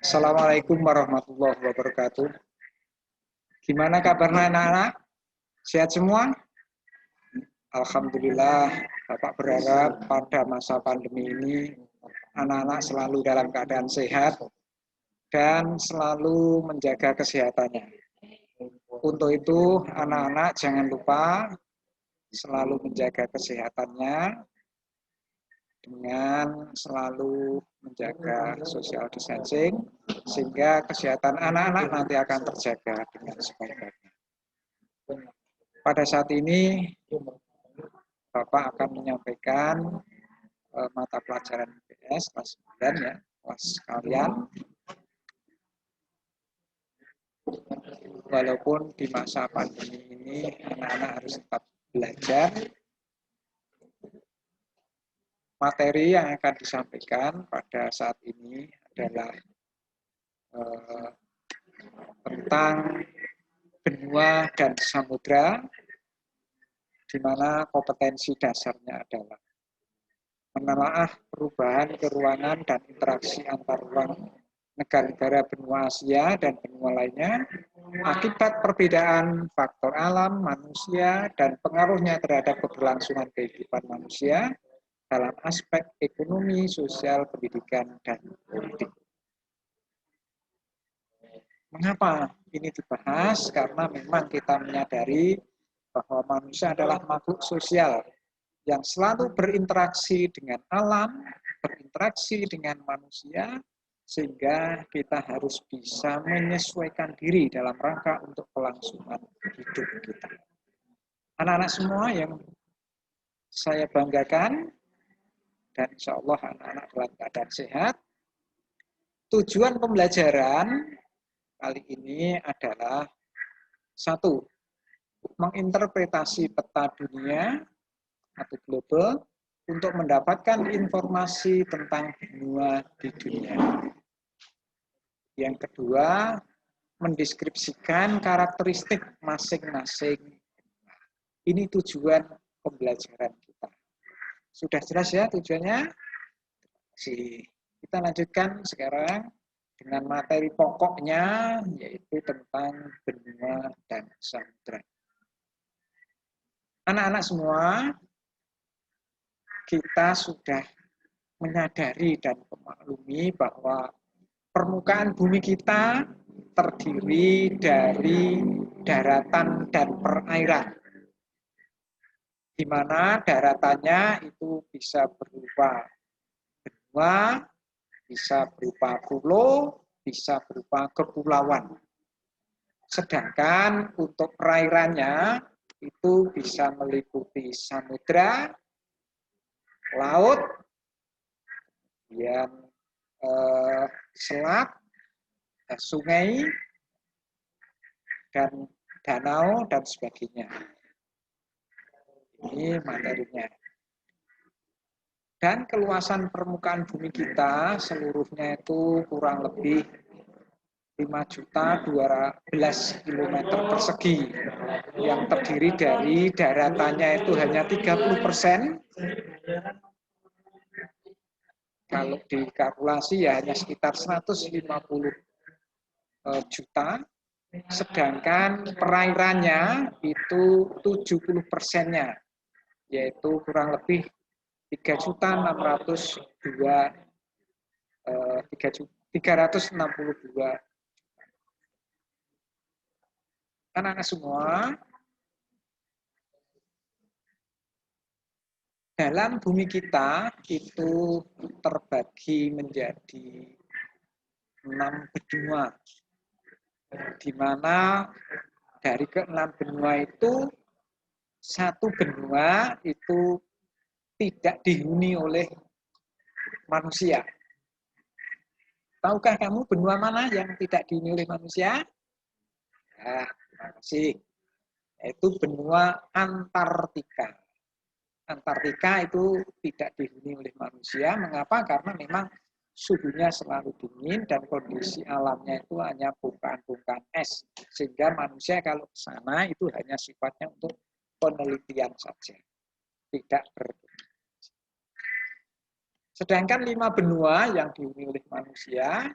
Assalamualaikum warahmatullahi wabarakatuh. Gimana kabarnya anak-anak? Sehat semua? Alhamdulillah, Bapak berharap pada masa pandemi ini anak-anak selalu dalam keadaan sehat dan selalu menjaga kesehatannya. Untuk itu, anak-anak jangan lupa selalu menjaga kesehatannya dengan selalu menjaga social distancing, sehingga kesehatan anak-anak nanti akan terjaga dengan sebaik-baiknya. Pada saat ini, Bapak akan menyampaikan mata pelajaran IPS kelas 9 ya, kelas kalian. Walaupun di masa pandemi ini anak-anak harus tetap belajar, materi yang akan disampaikan pada saat ini adalah tentang benua dan samudra, di mana kompetensi dasarnya adalah menelaah perubahan keruangan dan interaksi antar ruang negara-negara benua Asia dan benua lainnya akibat perbedaan faktor alam, manusia, dan pengaruhnya terhadap keberlangsungan kehidupan manusia dalam aspek ekonomi, sosial, pendidikan, dan politik. Mengapa ini dibahas? Karena memang kita menyadari bahwa manusia adalah makhluk sosial yang selalu berinteraksi dengan alam, berinteraksi dengan manusia, sehingga kita harus bisa menyesuaikan diri dalam rangka untuk kelangsungan hidup kita. Anak-anak semua yang saya banggakan, dan insya Allah anak-anak dalam keadaan sehat, tujuan pembelajaran kali ini adalah satu, menginterpretasi peta dunia atau global untuk mendapatkan informasi tentang benua di dunia. Yang kedua, mendeskripsikan karakteristik masing-masing. Ini tujuan pembelajaran kita. Sudah jelas ya tujuannya? Kita lanjutkan sekarang dengan materi pokoknya, yaitu tentang benua dan samudra. Anak-anak semua, kita sudah menyadari dan memaklumi bahwa permukaan bumi kita terdiri dari daratan dan perairan, di mana daratannya itu bisa berupa benua, bisa berupa pulau, bisa berupa kepulauan. Sedangkan untuk perairannya itu bisa meliputi samudra, laut, kemudian selat, sungai, dan danau, dan sebagainya. Ini materinya. Dan keluasan permukaan bumi kita seluruhnya itu kurang lebih 5.012 km persegi, yang terdiri dari daratannya itu hanya 30%. Kalau dikalkulasi ya hanya sekitar 150 juta, sedangkan perairannya itu 70%-nya, yaitu kurang lebih 3.362. Anak-anak semua, dalam bumi kita itu terbagi menjadi 6 benua, di mana dari ke-6 benua itu 1 benua itu tidak dihuni oleh manusia. Tahukah kamu benua mana yang tidak dihuni oleh manusia? Nah, terima kasih. Yaitu benua Antartika. Antartika itu tidak dihuni oleh manusia. Mengapa? Karena memang suhunya selalu dingin dan kondisi alamnya itu hanya bongkahan-bongkahan es. Sehingga manusia kalau ke sana itu hanya sifatnya untuk penelitian saja. Tidak Sedangkan 5 benua yang dihuni oleh manusia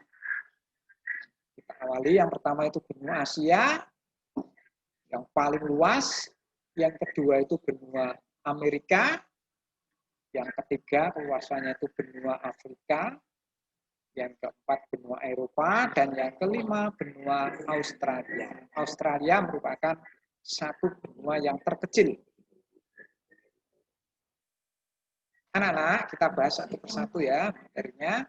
Awali yang pertama itu benua Asia, yang paling luas. Yang kedua itu benua Amerika. Yang ketiga luasannya itu benua Afrika. Yang keempat benua Eropa. Dan yang kelima benua Australia. Australia merupakan satu benua yang terkecil. Anak-anak, kita bahas satu persatu ya materinya.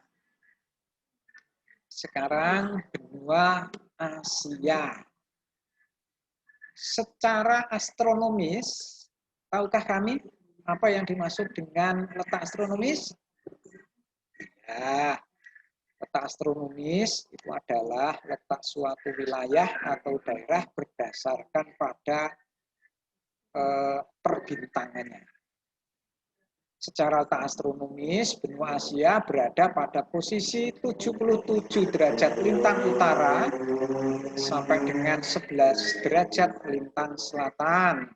Sekarang benua Asia. Secara astronomis, tahukah kami apa yang dimaksud dengan letak astronomis? Ya, letak astronomis itu adalah letak suatu wilayah atau daerah berdasarkan pada perbintangannya. Secara letak astronomis, benua Asia berada pada posisi 77 derajat lintang utara sampai dengan 11 derajat lintang selatan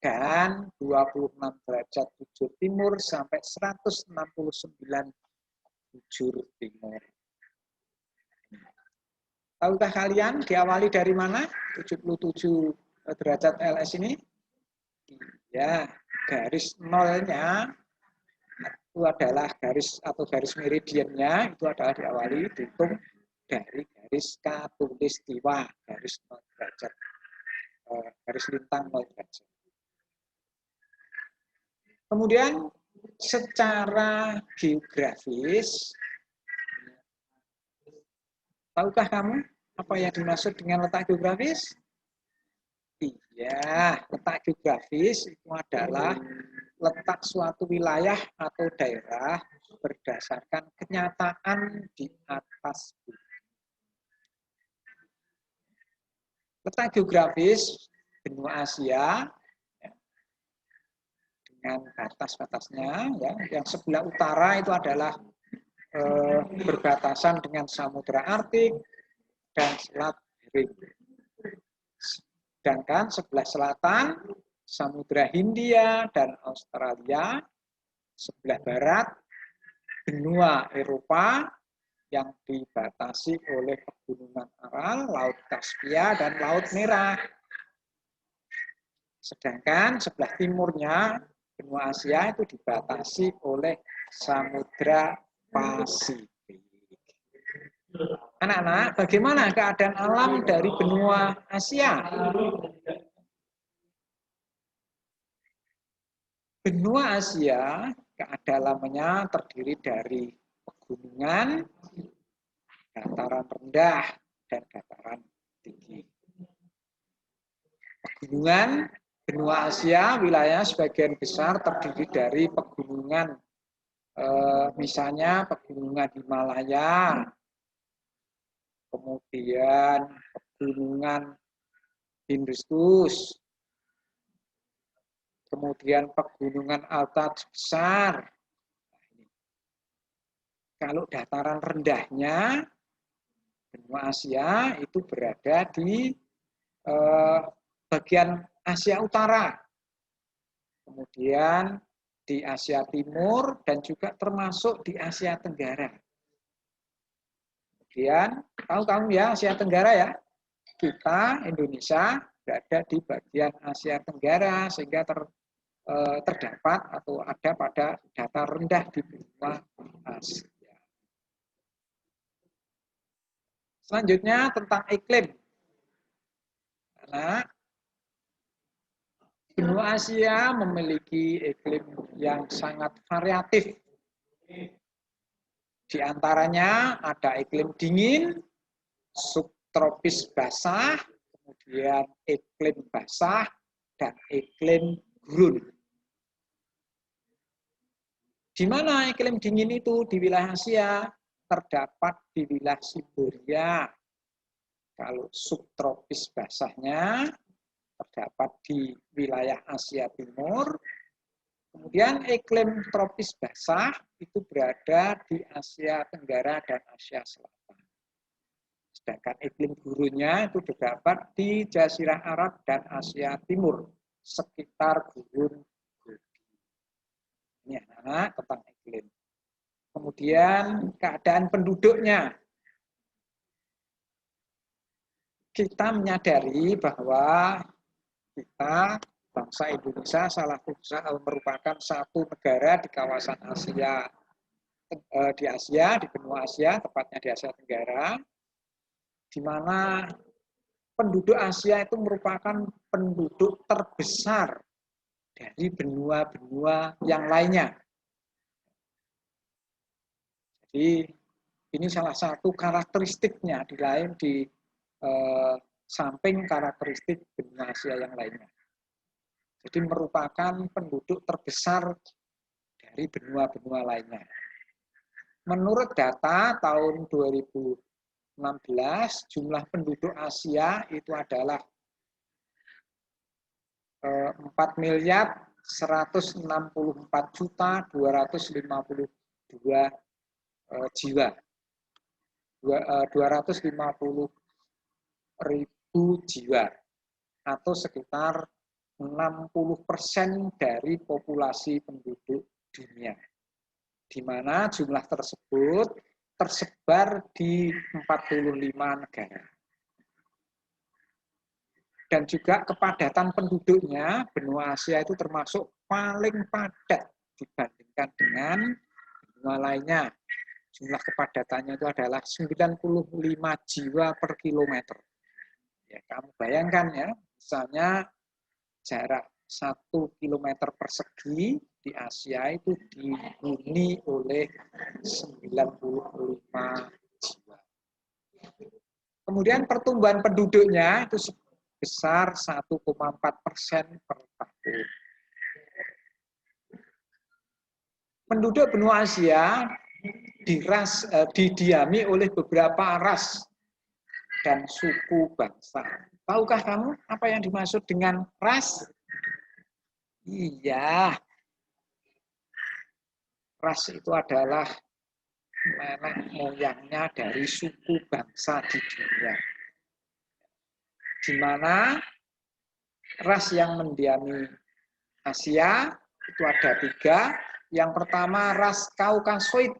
dan 26 derajat bujur timur sampai 169 bujur timur. Tahukah kalian diawali dari mana 77 derajat LS ini? Ya, garis nolnya itu adalah garis atau garis meridiannya itu adalah diawali dihitung dari garis khatulistiwa, garis 0 derajat, garis lintang 0 derajat. Kemudian secara geografis, tahukah kamu apa yang dimaksud dengan letak geografis? Iya, letak geografis itu adalah letak suatu wilayah atau daerah berdasarkan kenyataan di atas bumi. Letak geografis benua Asia dengan batas-batasnya, ya, yang sebelah utara itu adalah berbatasan dengan Samudra Arktik dan Selat Bering. Sedangkan sebelah selatan Samudra Hindia dan Australia, sebelah barat benua Eropa yang dibatasi oleh pegunungan Aral, Laut Kaspia dan Laut Merah. Sedangkan sebelah timurnya benua Asia itu dibatasi oleh Samudra Pasifik. Anak-anak, bagaimana keadaan alam dari benua Asia? Benua Asia keadaannya terdiri dari pegunungan, dataran rendah, dan dataran tinggi. Pegunungan benua Asia wilayah sebagian besar terdiri dari pegunungan, misalnya pegunungan Himalaya, kemudian pegunungan Hindus, kemudian pegunungan Altaj besar. Kalau dataran rendahnya benua Asia itu berada di bagian Asia Utara, kemudian di Asia Timur dan juga termasuk di Asia Tenggara. Kemudian tahu kamu ya Asia Tenggara ya, kita Indonesia berada di bagian Asia Tenggara sehingga terdapat atau ada pada datar rendah di benua Asia. Selanjutnya tentang iklim. Karena benua Asia memiliki iklim yang sangat variatif. Di antaranya ada iklim dingin, subtropis basah, kemudian iklim basah, dan iklim gurun. Di mana iklim dingin itu di wilayah Asia? Terdapat di wilayah Siberia. Kalau subtropis basahnya terdapat di wilayah Asia Timur. Kemudian iklim tropis basah itu berada di Asia Tenggara dan Asia Selatan. Sedangkan iklim gurunnya itu terdapat di Jazirah Arab dan Asia Timur, sekitar gurun Gobi. Ini anak tentang iklim. Kemudian keadaan penduduknya. kita menyadari bahwa kita bangsa Indonesia merupakan satu negara di kawasan Asia, di benua Asia, tepatnya di Asia Tenggara, di mana penduduk Asia itu merupakan penduduk terbesar dari benua-benua yang lainnya. Jadi ini salah satu karakteristiknya di samping karakteristik benua Asia yang lainnya. Jadi merupakan penduduk terbesar dari benua-benua lainnya. Menurut data tahun 2016, jumlah penduduk Asia itu adalah 4.164.252 jiwa. 250.000 jiwa atau sekitar 60% dari populasi penduduk dunia, di mana jumlah tersebut tersebar di 45 negara. Dan juga kepadatan penduduknya, benua Asia itu termasuk paling padat dibandingkan dengan benua lainnya. Jumlah kepadatannya itu adalah 95 jiwa per kilometer. Ya, kamu bayangkan ya, misalnya jarak 1 kilometer persegi di Asia itu dihuni oleh 95 jiwa. Kemudian pertumbuhan penduduknya itu sebesar 1,4% per tahun. Penduduk benua Asia didiami oleh beberapa ras dan suku bangsa. Tahukah kamu apa yang dimaksud dengan ras? Iya, ras itu adalah nenek moyangnya dari suku bangsa di dunia. Di mana ras yang mendiami Asia itu ada 3. Yang pertama ras Kaukasoid,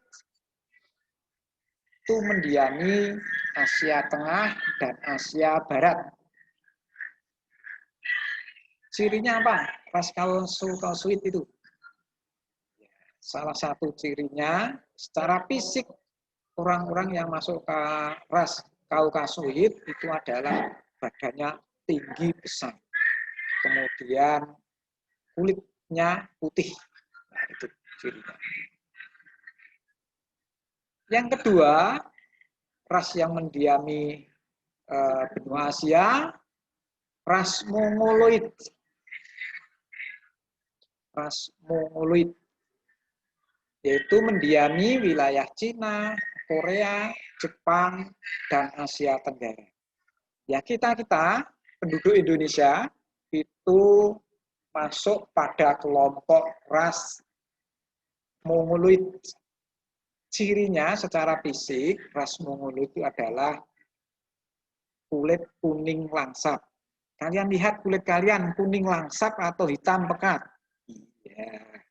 itu mendiami Asia Tengah dan Asia Barat. Cirinya apa? Ras Kaukasoid itu. Salah satu cirinya secara fisik orang-orang yang masuk ke ras Kaukasoid itu adalah badannya tinggi besar. Kemudian kulitnya putih. Nah, itu cirinya. Yang kedua, ras yang mendiami benua Asia, ras Mongoloid. Ras Mongoloid yaitu mendiami wilayah Cina, Korea, Jepang, dan Asia Tenggara. Ya, kita penduduk Indonesia itu masuk pada kelompok ras Mongoloid. Cirinya secara fisik, ras Mongoloid itu adalah kulit kuning langsap. Kalian lihat kulit kalian kuning langsap atau hitam pekat? Iya.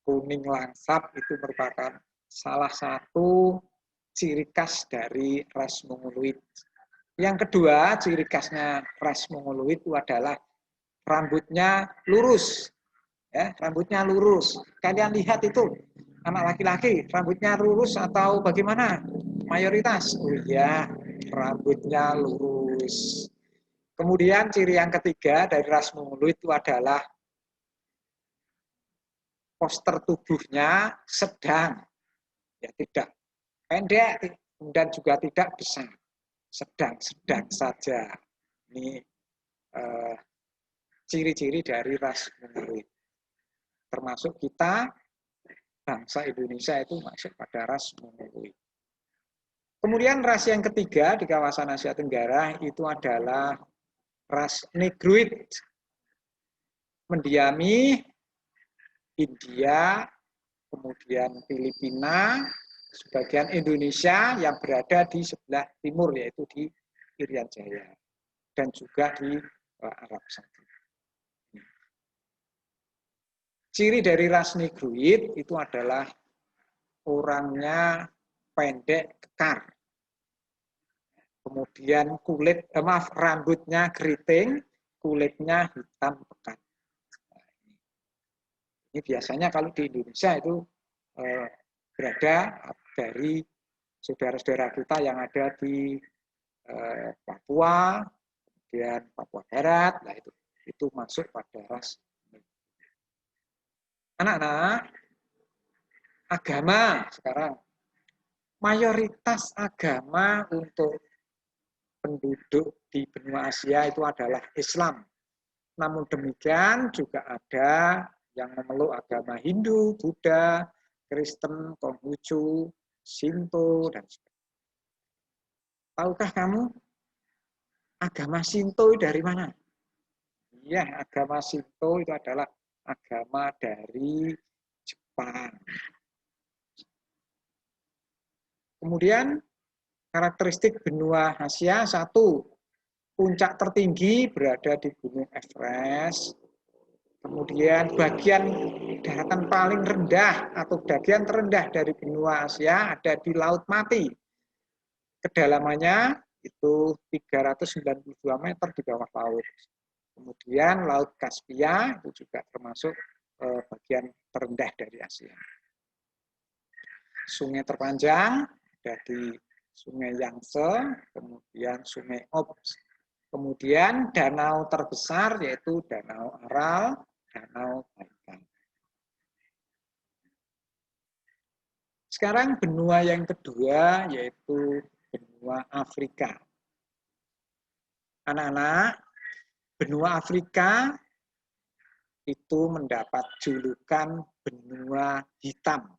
Kuning langsap itu merupakan salah satu ciri khas dari ras Mongoloid. Yang kedua, ciri khasnya ras Mongoloid itu adalah rambutnya lurus. Ya, rambutnya lurus. Kalian lihat itu, anak laki-laki rambutnya lurus atau bagaimana? Mayoritas. Oh iya, rambutnya lurus. Kemudian ciri yang ketiga dari ras Mongoloid itu adalah postur tubuhnya sedang. Ya, tidak pendek dan juga tidak besar. Sedang-sedang saja. Ini ciri-ciri dari ras Mongoloid. Termasuk kita, bangsa Indonesia itu masuk pada ras Mongoloid. Kemudian ras yang ketiga di kawasan Asia Tenggara itu adalah ras Negroid. Mendiami India, kemudian Filipina, sebagian Indonesia yang berada di sebelah timur, yaitu di Irian Jaya, dan juga di Arab Saudi. Ciri dari ras Negroid itu adalah orangnya pendek, kekar. Kemudian rambutnya keriting, kulitnya hitam pekat. Ini biasanya kalau di Indonesia itu berada dari saudara-saudara kita yang ada di Papua, kemudian Papua Barat, nah itu masuk pada ras. Anak-anak, agama sekarang mayoritas agama untuk penduduk di benua Asia itu adalah Islam. Namun demikian juga ada yang memeluk agama Hindu, Buddha, Kristen, Konghucu, Shinto, dan sebagainya. Tahukah kamu agama Shinto dari mana? Iya, agama Shinto itu adalah agama dari Jepang. Kemudian karakteristik benua Asia, satu, puncak tertinggi berada di Gunung Everest. Kemudian bagian daratan paling rendah atau bagian terendah dari benua Asia ada di Laut Mati. Kedalamannya itu 392 meter di bawah laut. Kemudian Laut Kaspia itu juga termasuk bagian terendah dari Asia. Sungai terpanjang ada di Sungai Yangtze, kemudian Sungai Ops. Kemudian danau terbesar yaitu Danau Aral, Danau Baikal. Sekarang benua yang kedua yaitu benua Afrika. Anak-anak, benua Afrika itu mendapat julukan benua hitam.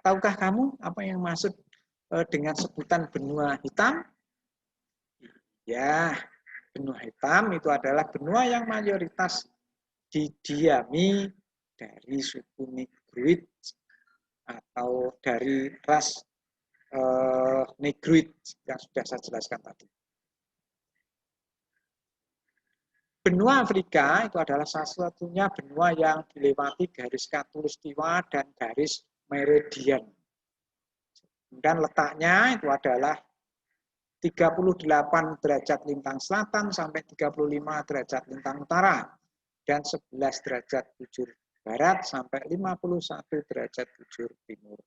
Tahukah kamu apa yang maksud dengan sebutan benua hitam? Ya, benua hitam itu adalah benua yang mayoritas didiami dari suku Negroid atau dari ras Negroid yang sudah saya jelaskan tadi. Benua Afrika itu adalah salah satunya benua yang dilewati garis khatulistiwa dan garis meridian. Dan letaknya itu adalah 38 derajat lintang selatan sampai 35 derajat lintang utara dan 11 derajat bujur barat sampai 51 derajat bujur timur.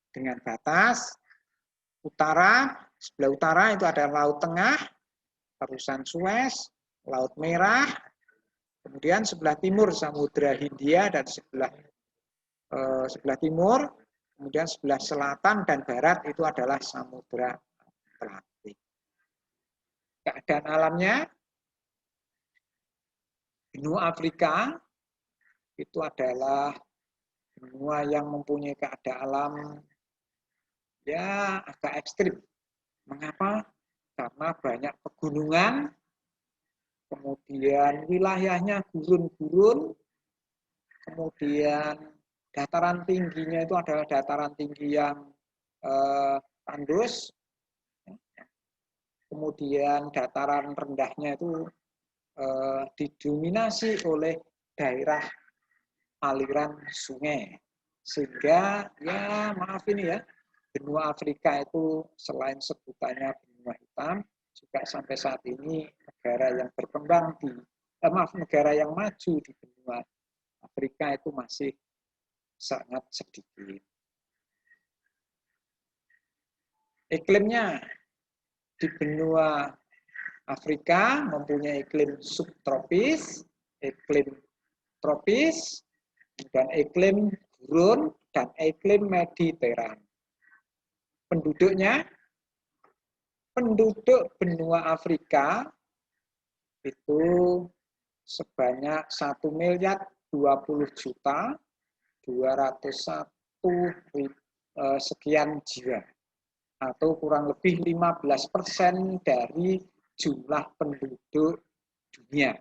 Dengan batas utara, sebelah utara itu ada Laut Tengah, terusan Suez, Laut Merah, kemudian sebelah timur Samudra Hindia dan sebelah timur, kemudian sebelah selatan dan barat itu adalah Samudra Atlantik. Keadaan alamnya, benua Afrika itu adalah benua yang mempunyai keadaan alam ya agak ekstrim. Mengapa? Karena banyak pegunungan, kemudian wilayahnya gurun-gurun, kemudian dataran tingginya itu adalah dataran tinggi yang tandus, kemudian dataran rendahnya itu didominasi oleh daerah aliran sungai. Sehingga ya maaf ini ya, benua Afrika itu selain sebutannya benua hitam, juga sampai saat ini negara yang berkembang negara yang maju di benua Afrika itu masih sangat sedikit. Iklimnya di benua Afrika mempunyai iklim subtropis, iklim tropis, dan iklim gurun, dan iklim mediteran. Penduduk benua Afrika itu sebanyak 1.020.201 sekian jiwa, atau kurang lebih 15% dari jumlah penduduk dunia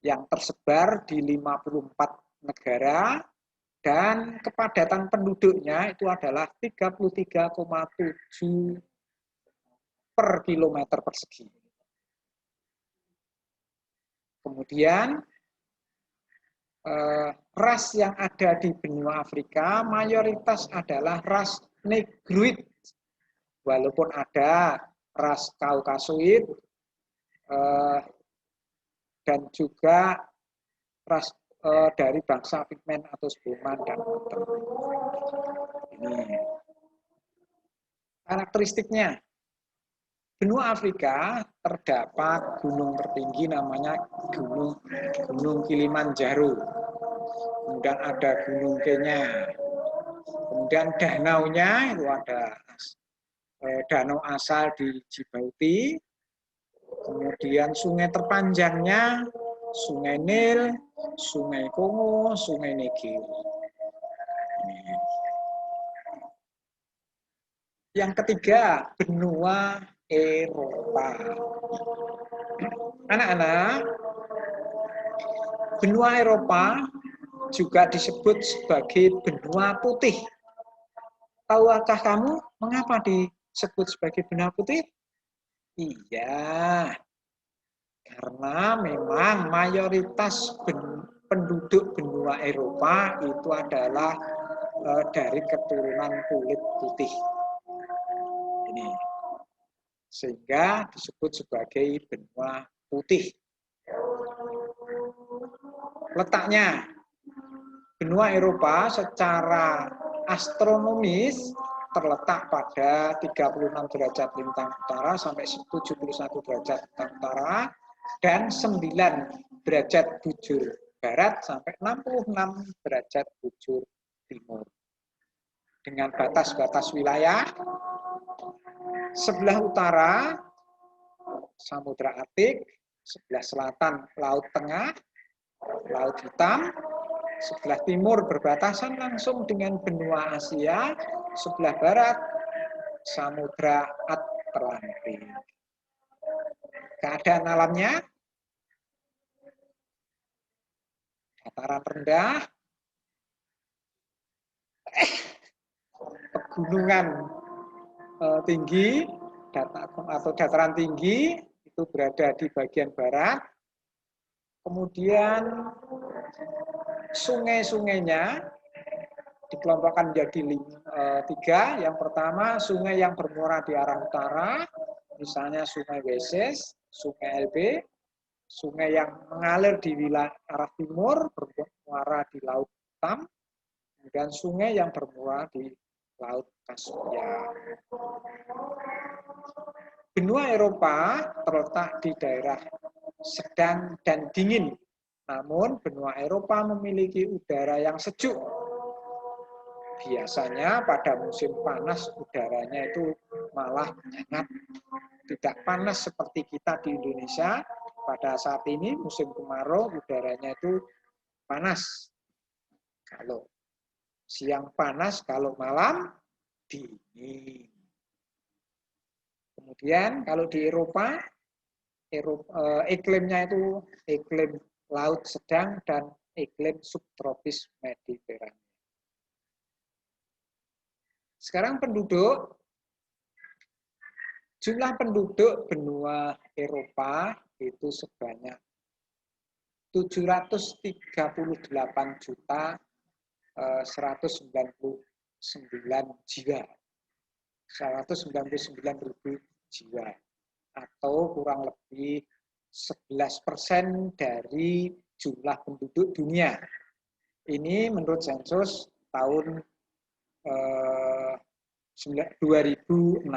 yang tersebar di 54 negara dan kepadatan penduduknya itu adalah 33,7 per kilometer persegi. Kemudian ras yang ada di benua Afrika mayoritas adalah ras Negroid. Walaupun ada ras Kaukasoid, dan juga ras dari bangsa pigmen atau Boman dan Montem. Ini karakteristiknya. Benua Afrika terdapat gunung tertinggi namanya Gunung Kilimanjaro. Kemudian ada Gunung Kenya. Kemudian danaunya itu ada danau asal di Djibouti. Kemudian sungai terpanjangnya Sungai Nil, Sungai Kongo, Sungai Niger. Yang ketiga, benua Eropa. Anak-anak, benua Eropa juga disebut sebagai benua putih. Tahukah kamu mengapa disebut sebagai benua putih? Iya, karena memang mayoritas penduduk benua Eropa itu adalah dari keturunan kulit putih. Ini sehingga disebut sebagai benua putih. Letaknya, benua Eropa secara astronomis terletak pada 36 derajat lintang utara sampai 71 derajat lintang utara dan 9 derajat bujur barat sampai 66 derajat bujur timur. Dengan batas-batas wilayah, sebelah utara Samudra Arktik, sebelah selatan Laut Tengah, Laut Hitam, sebelah timur berbatasan langsung dengan benua Asia, sebelah barat Samudra Atlantik. Keadaan alamnya, dataran rendah, pegunungan tinggi atau dataran tinggi itu berada di bagian barat. Kemudian sungai-sungainya dikelompokkan menjadi 3. Yang pertama, sungai yang bermuara di arah utara, misalnya Sungai Weses, Sungai Elbe. Sungai yang mengalir di wilayah arah timur, bermuara di Laut Hitam. Kemudian sungai yang bermuara di Laut Kaspia. Benua Eropa terletak di daerah sedang dan dingin. Namun benua Eropa memiliki udara yang sejuk. Biasanya pada musim panas udaranya itu malah hangat. Tidak panas seperti kita di Indonesia. Pada saat ini musim kemarau udaranya itu panas. Kalau siang panas, kalau malam dingin. Kemudian kalau di Eropa iklimnya itu iklim laut sedang dan iklim subtropis Mediterania. Sekarang jumlah penduduk benua Eropa itu sebanyak 738.199 jiwa. 199.000 jiwa. Atau kurang lebih 11% dari jumlah penduduk dunia. Ini menurut sensus tahun 2016.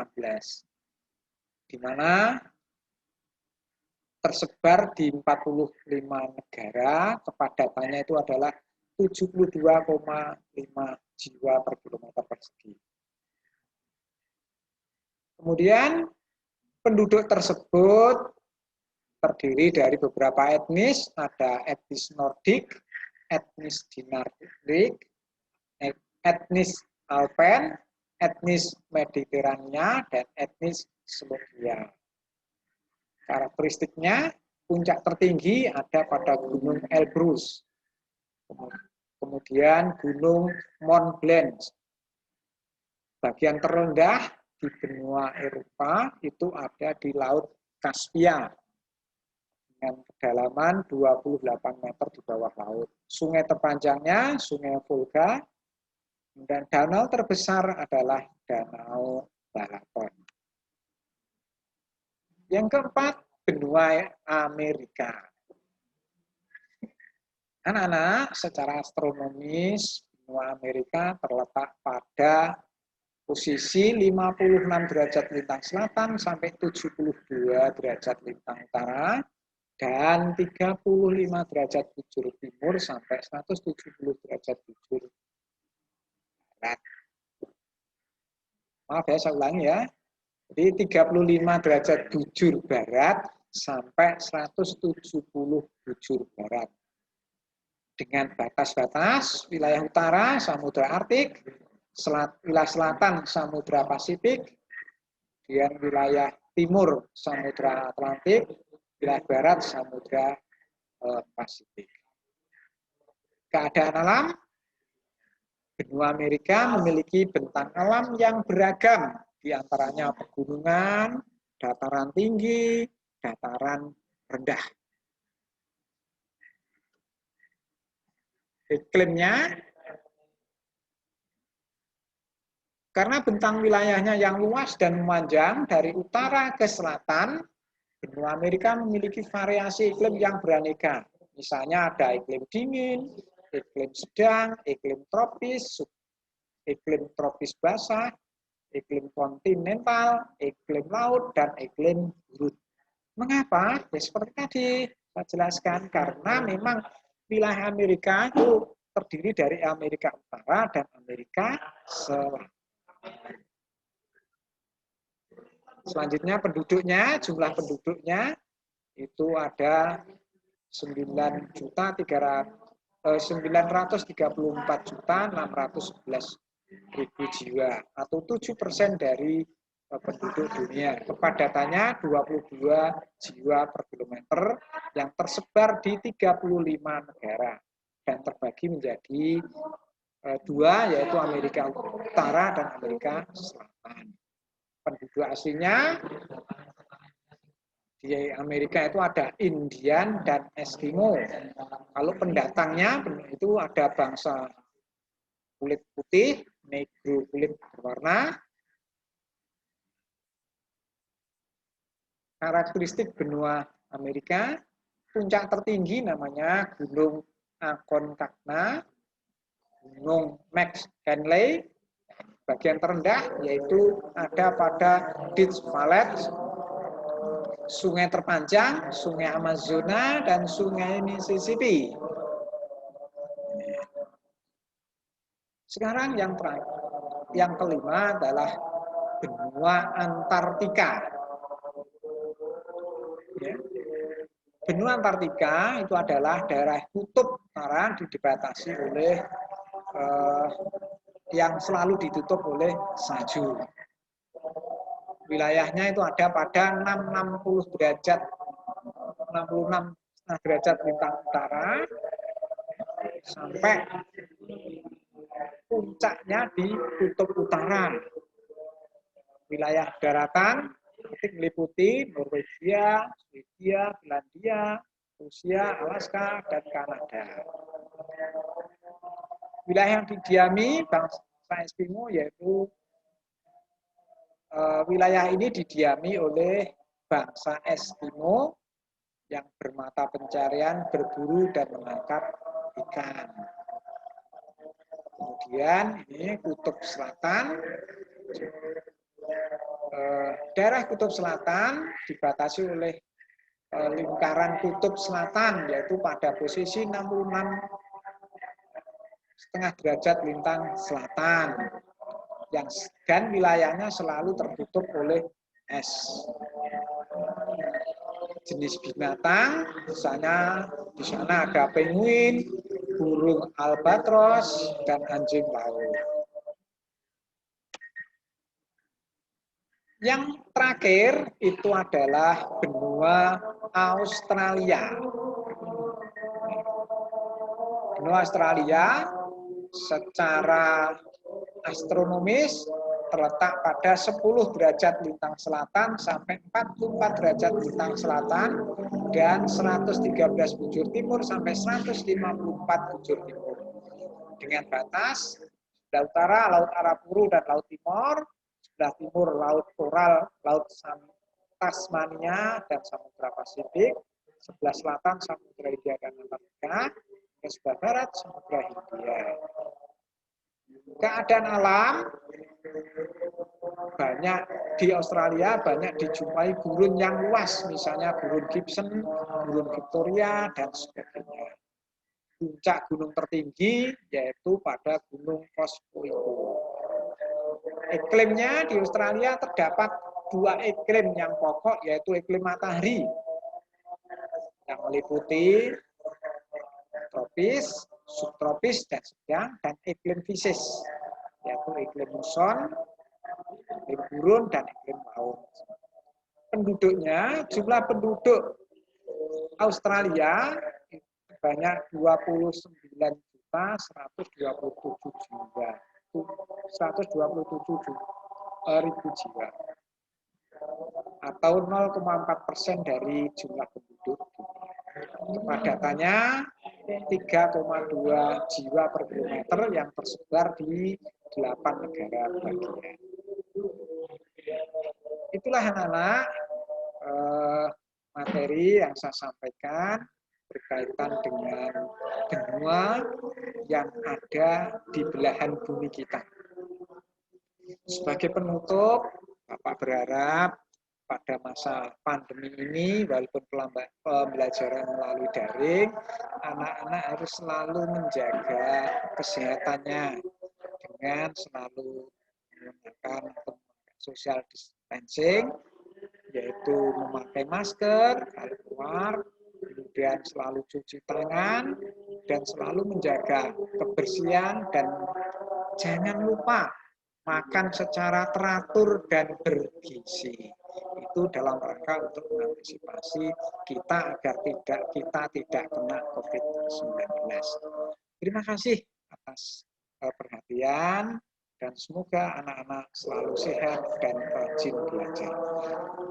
Di mana tersebar di 45 negara, kepadatannya itu adalah 72,5 jiwa per kilometer persegi. Kemudian penduduk tersebut terdiri dari beberapa etnis, ada etnis Nordik, etnis Dinardik, etnis Alpen, etnis Mediterania, dan etnis Slovenia. Karakteristiknya, puncak tertinggi ada pada Gunung Elbrus, kemudian Gunung Mont Blanc. Bagian terendah di benua Eropa itu ada di Laut Kaspia dengan kedalaman 28 meter di bawah laut. Sungai terpanjangnya Sungai Volga, dan danau terbesar adalah Danau Balaton. Yang keempat, benua Amerika. Anak-anak, secara astronomis, benua Amerika terletak pada posisi 56 derajat lintang selatan sampai 72 derajat lintang utara dan 35 derajat bujur timur sampai 170 derajat bujur barat. Maaf ya, saya ulangi ya. Jadi 35 derajat bujur barat sampai 170 bujur barat. Dengan batas-batas wilayah utara Samudra Arktik, wilayah selatan Samudra Pasifik, dan wilayah timur Samudra Atlantik, wilayah barat Samudra Pasifik. Keadaan alam, benua Amerika memiliki bentang alam yang beragam, di antaranya pegunungan, dataran tinggi, dataran rendah. Iklimnya, karena bentang wilayahnya yang luas dan memanjang dari utara ke selatan, benua Amerika memiliki variasi iklim yang beraneka. Misalnya ada iklim dingin, iklim sedang, iklim tropis basah, iklim kontinental, iklim laut, dan iklim gurun. Mengapa? Ya seperti tadi saya jelaskan, karena memang wilayah Amerika itu terdiri dari Amerika Utara dan Amerika Selatan. Selanjutnya penduduknya, jumlah penduduknya itu ada 934.611.000 jiwa atau 7% dari penduduk dunia. Kepadatannya 22 jiwa per kilometer yang tersebar di 35 negara dan terbagi menjadi dua, yaitu Amerika Utara dan Amerika Selatan. Penduduk aslinya di Amerika itu ada Indian dan Eskimo. Kalau pendatangnya itu ada bangsa kulit putih, negro kulit berwarna. Karakteristik benua Amerika, puncak tertinggi namanya Gunung Aconcagua, Gunung McKinley. Bagian terendah yaitu ada pada Death Valley, sungai terpanjang, sungai Amazona, dan sungai Mississippi. Sekarang yang terakhir, yang kelima adalah benua Antartika. Ya. Benua Antartika itu adalah daerah kutub utara dibatasi oleh yang selalu ditutup oleh salju. Wilayahnya itu ada pada 66 derajat lintang utara sampai puncaknya di kutub utara. Wilayah daratan meliputi Norwegia, Swedia, Finlandia, Rusia, Alaska, dan Kanada. Wilayah yang didiami bangsa Eskimo yaitu wilayah ini didiami oleh bangsa Eskimo yang bermata pencarian berburu dan menangkap ikan. Kemudian ini kutub selatan. Daerah kutub selatan dibatasi oleh lingkaran kutub selatan yaitu pada posisi 66,5 derajat lintang selatan dan wilayahnya selalu tertutup oleh es. Jenis binatang misalnya di sana ada penguin, burung albatros, dan anjing laut. Yang terakhir itu adalah benua Australia. Benua Australia secara astronomis terletak pada 10 derajat lintang selatan sampai 44 derajat lintang selatan dan 113 bujur timur sampai 154 bujur timur. Dengan batas sebelah utara Laut Arafuru dan Laut Timor, sebelah timur Laut Coral, Laut Tasmania dan Samudra Pasifik, sebelah selatan Samudra Hindia dan Antartika, dan sebelah barat Samudra Hindia. Keadaan alam banyak di Australia, banyak dijumpai gurun yang luas, misalnya gurun Gibson, gurun Victoria, dan sebagainya. Puncak gunung tertinggi yaitu pada Gunung Kosciuszko. Iklimnya di Australia terdapat dua iklim yang pokok, yaitu iklim matahari yang meliputi tropis, subtropis, dan sedang, dan iklim fisis, yaitu iklim muson, iklim gurun, dan iklim laut. Penduduknya, jumlah penduduk Australia banyak 29.127 jiwa. 127.000 jiwa. Atau 0,4% dari jumlah penduduk dunia. Kepadatannya 3,2 jiwa per kilometer yang tersebar di 8 negara bagian. Itulah anak-anak materi yang saya sampaikan berkaitan dengan benua yang ada di belahan bumi kita. Sebagai penutup, Bapak berharap pada masa pandemi ini, walaupun pembelajaran melalui daring, anak-anak harus selalu menjaga kesehatannya dengan selalu menggunakan social distancing, yaitu memakai masker kalau keluar, kemudian selalu cuci tangan, dan selalu menjaga kebersihan, dan jangan lupa makan secara teratur dan bergizi. Itu dalam rangka untuk mengantisipasi kita agar kita tidak kena COVID-19. Terima kasih atas perhatian, dan semoga anak-anak selalu sehat dan rajin belajar.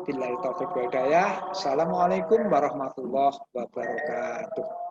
Billahi taufiq wal hidayah. Assalamualaikum warahmatullahi wabarakatuh.